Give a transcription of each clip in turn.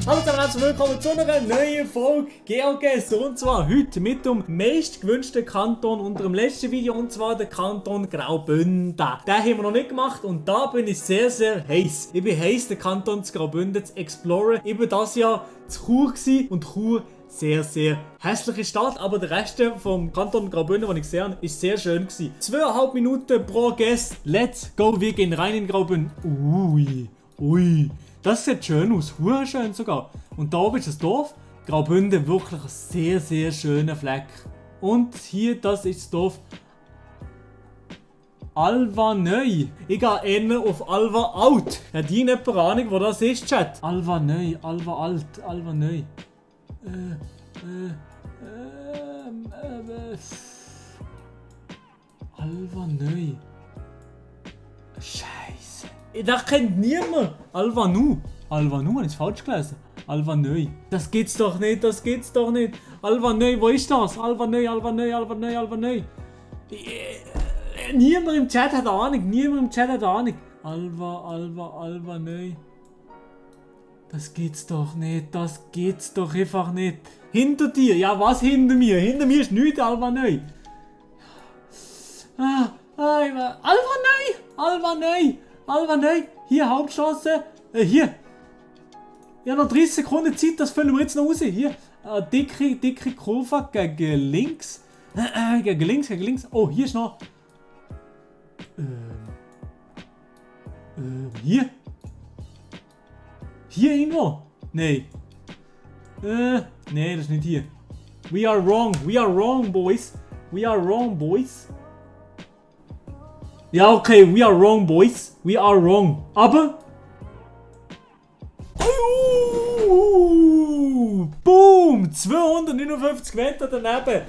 Hallo zusammen, herzlich willkommen zu einer neuen Folge GeoGuessr. Und zwar heute mit dem meistgewünschten Kanton unter dem letzten Video, und zwar der Kanton Graubünden. Den haben wir noch nicht gemacht und da bin ich sehr, sehr heiß. Ich bin heiß, den Kanton zu Graubünden zu exploren. Ich war das Jahr zu Chur und Chur sehr, sehr hässliche Stadt, aber der Rest vom Kanton Graubünden, den ich gesehen habe, ist sehr schön gewesen. 2,5 Minuten pro Guess. Let's go, wir gehen rein in Graubünden. Ui. Das sieht schön aus, hure schön sogar. Und da oben ist das Dorf. Graubünden, wirklich ein sehr, sehr schöner Fleck. Und hier, das ist das Dorf Alva Neu. Ich gehe eher auf Alva Alt. Hat jemand eine Ahnung, wo das ist, Chat? Alva Neu, Alva Alt, Alva Neu. Alva Neu. Scheiße. Das kennt niemand. Alva Nu. Alva Nu, habe ich es falsch gelesen. Alva Neu. Das gibt's doch nicht, das gibt's doch nicht. Alva Neu, wo ist das? Alva Neu, Alva Neu, Alva Neu, Alva Neu. Niemand im Chat hat Ahnung, niemand im Chat hat Ahnung. Alva Neu. Das gibt's doch nicht, das gibt's doch einfach nicht. Hinter dir, ja was hinter mir? Hinter mir ist nichts, Alva Neu. Alva Neu, hier Hauptstraße, hier. Ja, noch 30 Sekunden Zeit, das füllen wir jetzt noch raus. Hier, dicke Kurve gegen links. Gegen links. Oh, hier ist noch. Hier. Hier irgendwo? Nee. Nee, das ist nicht hier. We are wrong, boys. Ja, okay, we are wrong, boys. We are wrong. Aber... Boom! 259 Meter daneben.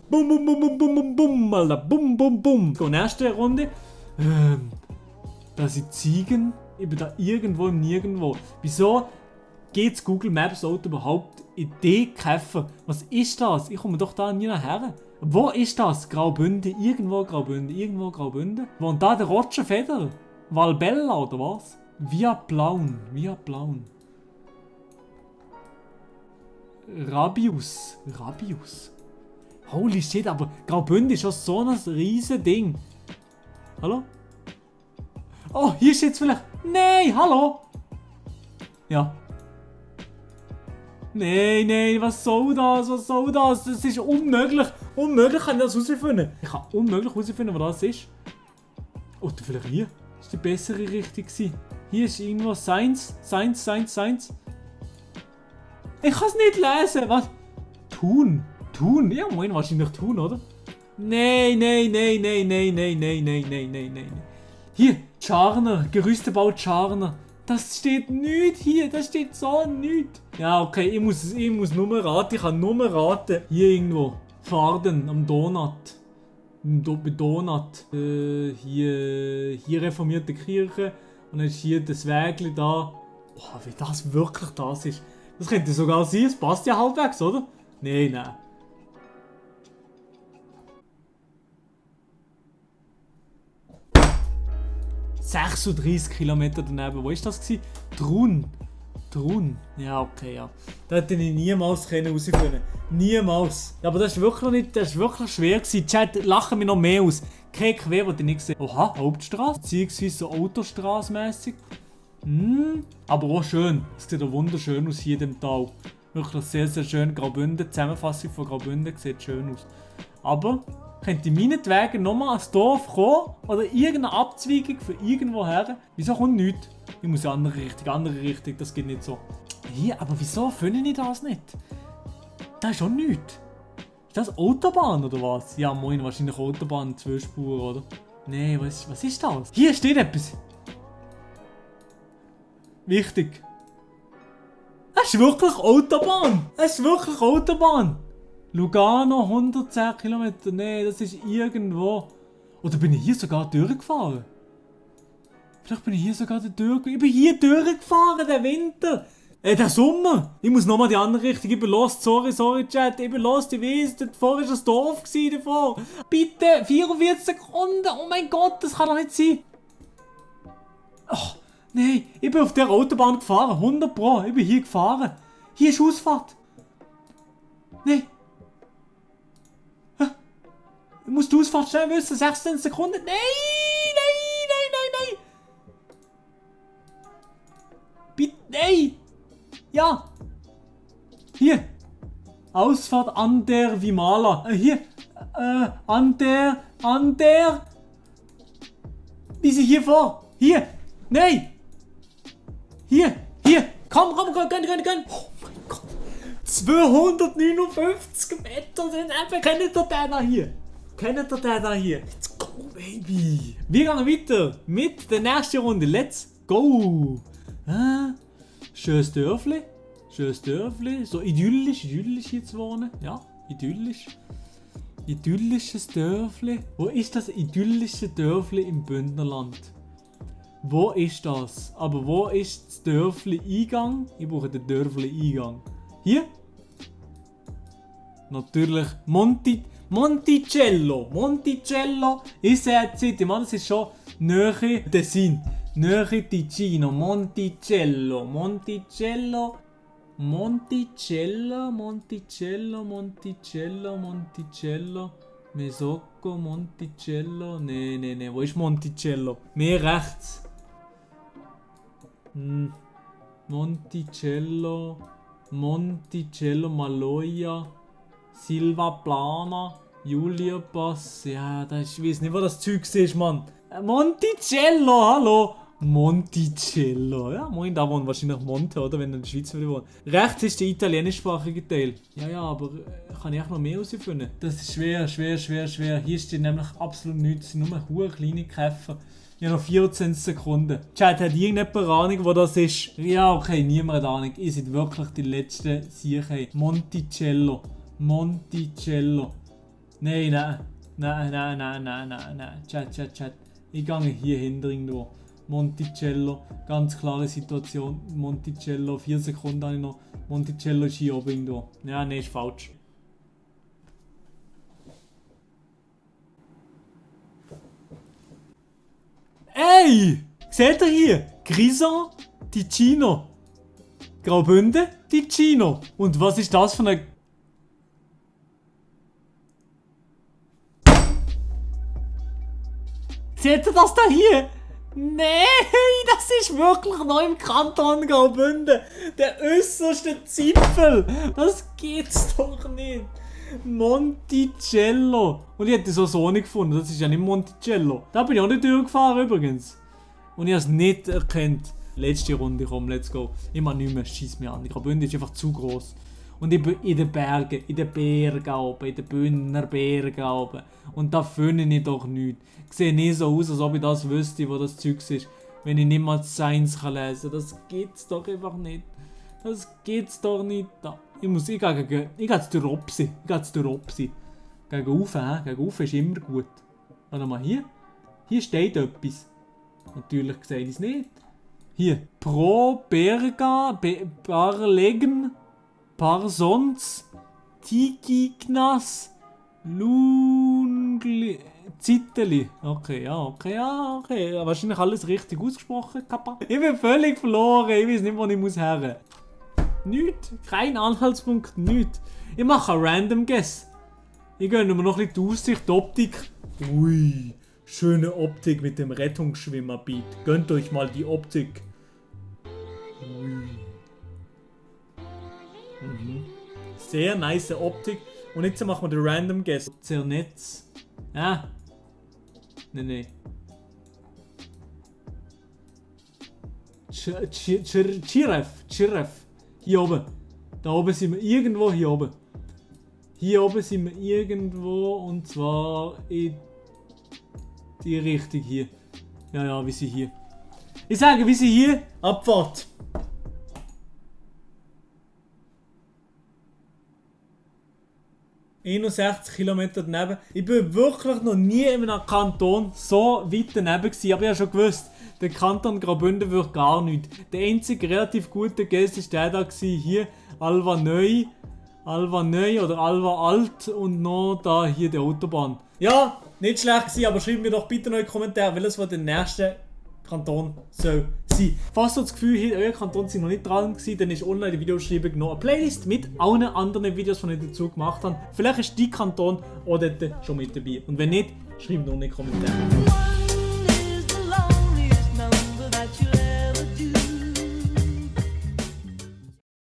Bum, Alter. Bum. Und nächste Runde. Da sind Ziegen. Ich bin da irgendwo im Nirgendwo. Wieso geht's Google Maps Auto überhaupt in die Käfer? Was ist das? Ich komme doch da nie nachher. Wo ist das? Graubünden? Irgendwo Graubünden? Wohnt da der Roger Federer? Valbella oder was? Via Plauen. Rabius. Holy shit, aber Graubünden ist schon so ein riesen Ding. Hallo? Oh, hier steht es vielleicht. Nein, hallo? Ja. Nein, was soll das? Das ist unmöglich. Unmöglich kann ich das herausfinden. Ich kann unmöglich herausfinden, wo das ist. Oder vielleicht hier. Das war die bessere Richtung gewesen. Hier ist irgendwo Science. Ich kann es nicht lesen. Was? Thun. Ja, moin, wahrscheinlich Thun, oder? Nein. Hier, Scharner. Gerüstebau Scharner. Das steht nicht hier, das steht so nicht. Ja, okay, ich muss nur raten, ich kann nur raten. Hier irgendwo. Farden am Donat. Bei Donat. Hier reformierte Kirche. Und dann ist hier das Wägli da. Oh, wie das wirklich das ist. Das könnte sogar sein, es passt ja halbwegs, oder? Nein. 36 Kilometer daneben. Wo ist das gewesen? Trun. Ja, okay, ja. Das hätte ich niemals herausfinden. Niemals. Ja, aber das ist wirklich schwer gewesen. Chat, lachen mich noch mehr aus. Kein Quer, was ich nicht gesehen. Oha, Hauptstraße. Beziehungsweise so Autostraßmäßig. Aber auch schön. Es sieht auch wunderschön aus hier in dem Tal. Wirklich sehr, sehr schön. Graubünden. Die Zusammenfassung von Graubünden sieht schön aus. Aber könnte meinetwegen nochmal ans Dorf kommen oder irgendeine Abzweigung für irgendwo her? Wieso kommt nichts? Ich muss in andere Richtung, das geht nicht so. Hier, aber wieso finde ich das nicht? Da ist schon nichts. Ist das Autobahn oder was? Ja, moin, wahrscheinlich Autobahn, 2 Spuren, oder? Nee, was ist das? Hier steht etwas. Wichtig. Es ist wirklich Autobahn. Lugano, 110 Kilometer. Nee, das ist irgendwo. Oder bin ich hier sogar durchgefahren? Vielleicht bin ich hier sogar durchgefahren. Ich bin hier durchgefahren, der Winter. Der Sommer. Ich muss nochmal die andere Richtung. Ich bin lost. Sorry, Chat. Ich bin lost. Ich weiss, davor war das Dorf davor. Bitte, 44 Sekunden. Oh mein Gott, das kann doch nicht sein. Oh, Nein, ich bin auf der Autobahn gefahren. 100 Pro. Ich bin hier gefahren. Hier ist Ausfahrt. Nein. Hä? Ich muss die Ausfahrt schnell wissen. 16 Sekunden. Nein, nein, nein, nein, nein. Bitte, nein. Ja. Hier. Ausfahrt an der Vimala. Hier. An der. Wie sie hier vor. Hier. Nein. Hier. Komm. Oh mein Gott. 259 Meter sind eben. Kennt ihr den da hier? Let's go, baby. Wir gehen weiter mit der nächsten Runde. Let's go. Schönes Dörfli. So idyllisch hier zu wohnen. Ja, idyllisch. Idyllisches Dörfli. Wo ist das idyllische Dörfli im Bündnerland? Wo ist das? Aber wo ist das Dörfli-Eingang? Ich brauche den Dörfli-Eingang. Hier? Natürlich Monticello. Ich sehe die Zeit, das ist schon Nähe Tessin. Nähe Ticino. Monticello. Mesocco, Monticello. Nee. Wo ist Monticello? Mehr rechts. Monticello, Maloja, Silva Plana, Julia Pass. Ja, ich weiß nicht, wo das Zeug ist, Mann. Monticello, hallo. Monticello. Ja, moin, da wohnt wahrscheinlich Monte, oder? Wenn du in der Schweiz wohnt. Rechts ist der italienischsprachige Teil. Ja, aber kann ich auch noch mehr herausfinden? Das ist schwer. Hier steht nämlich absolut nichts. Es sind nur hohe kleine Käfer. Ja, noch 14 Sekunden. Chat, hat irgendjemand eine Ahnung, wo das ist? Ja, okay, niemand hat Ahnung. Ihr seid wirklich die letzten Siechen. Monticello. Nein. Chat. Ich gehe hier hinter irgendwo. Monticello, ganz klare Situation. Monticello, 4 Sekunden habe ich noch. Monticello ist hier oben irgendwo. Ja, nee, ist falsch. Ey! Seht ihr hier? Grison, Ticino. Graubünden, Ticino. Und was ist das für eine... Seht ihr das da hier? Nein, das ist wirklich noch im Kanton Graubünden. Der äußerste Zipfel. Das geht's doch nicht. Monticello. Und ich hätte so nicht gefunden. Das ist ja nicht Monticello. Da bin ich auch nicht durchgefahren übrigens. Und ich habe es nicht erkannt. Letzte Runde, komm, let's go. Ich mache nichts mehr, schieß mir an. Die Graubünden ist einfach zu gross. Und ich bin in den Bergen, in den Bündner Bergen oben. Und da finde ich doch nichts. Ich sehe nicht so aus, als ob ich das wüsste, wo das Zeug ist. Wenn ich nicht mal Science lesen kann. Das geht's doch einfach nicht. Da. Ich gehe zu Ropsi. Gegen Ufe ist immer gut. Warte mal, hier? Hier steht etwas. Natürlich sehe ich es nicht. Hier. Pro Berga, Barlegen, Parsons, Tikignas, Lungli, Zitteli. Okay. Wahrscheinlich alles richtig ausgesprochen, Kappa. Ich bin völlig verloren. Ich weiß nicht, wo ich muss her. Nichts. Kein Anhaltspunkt, nichts. Ich mache einen Random Guess. Ich gönne mir noch ein bisschen die Aussicht, die Optik. Ui, schöne Optik mit dem Rettungsschwimmerbeat. Gönnt euch mal die Optik. Ui. Sehr nice Optik. Und jetzt machen wir den Random Guess. Zernetz. Nee. Chiref. Hier oben. Da oben sind wir irgendwo hier oben. Hier oben sind wir irgendwo und zwar in die Richtung hier. Ja, wie sie hier. Ich sage, wie sie hier. Abfahrt. ...61 Kilometer daneben. Ich bin wirklich noch nie in einem Kanton so weit daneben gewesen. Aber ich habe schon gewusst, der Kanton Graubünden wird gar nichts. Der einzige relativ gute Guess war der da gewesen, hier Alva Neu oder Alva Alt und noch da hier die Autobahn. Ja, nicht schlecht gewesen, aber schreibt mir doch bitte noch in die Kommentare, welches von den nächsten Kanton soll gewesen. Falls ihr das Gefühl habt, euer Kanton sind noch nicht dran gewesen, dann ist unten in der Videobeschreibung noch eine Playlist mit allen anderen Videos, die ich dazu gemacht habe. Vielleicht ist dein Kanton auch dort schon mit dabei. Und wenn nicht, schreibt noch in die Kommentare.